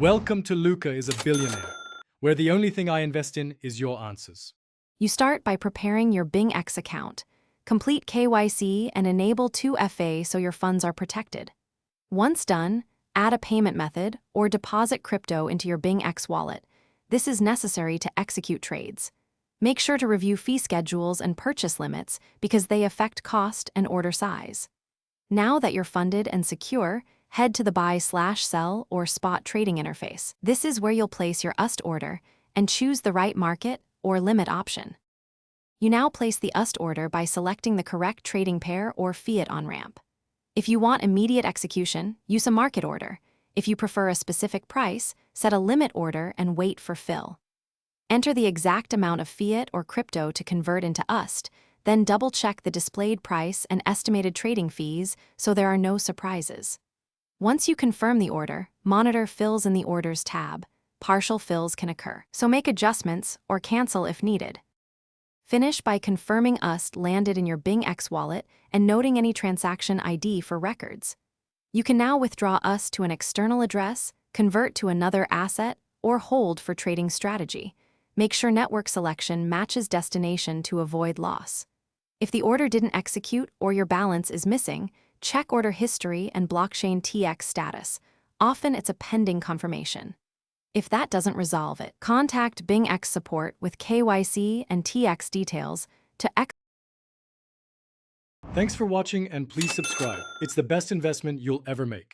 Welcome to Luca is a Billionaire, where the only thing I invest in is your answers. You start by preparing your Bingx account. Complete KYC and enable 2FA so your funds are protected. Once done, add a payment method or deposit crypto into your Bingx wallet. This is necessary to execute trades. Make sure to review fee schedules and purchase limits because they affect cost and order size. Now that you're funded and secure, head to the buy/sell or spot trading interface. This is where you'll place your Usdt order and choose the right market or limit option. You now place the Usdt order by selecting the correct trading pair or fiat on-ramp. If you want immediate execution, use a market order. If you prefer a specific price, set a limit order and wait for fill. Enter the exact amount of fiat or crypto to convert into Usdt, then double-check the displayed price and estimated trading fees so there are no surprises. Once you confirm the order, monitor fills in the Orders tab. Partial fills can occur, so make adjustments or cancel if needed. Finish by confirming Usdt landed in your Bingx wallet and noting any transaction ID for records. You can now withdraw Usdt to an external address, convert to another asset, or hold for trading strategy. Make sure network selection matches destination to avoid loss. If the order didn't execute or your balance is missing, check order history and blockchain TX status. Often it's a pending confirmation. If that doesn't resolve it, contact Bingx support with KYC and TX details to Thanks for watching and please subscribe. It's the best investment you'll ever make.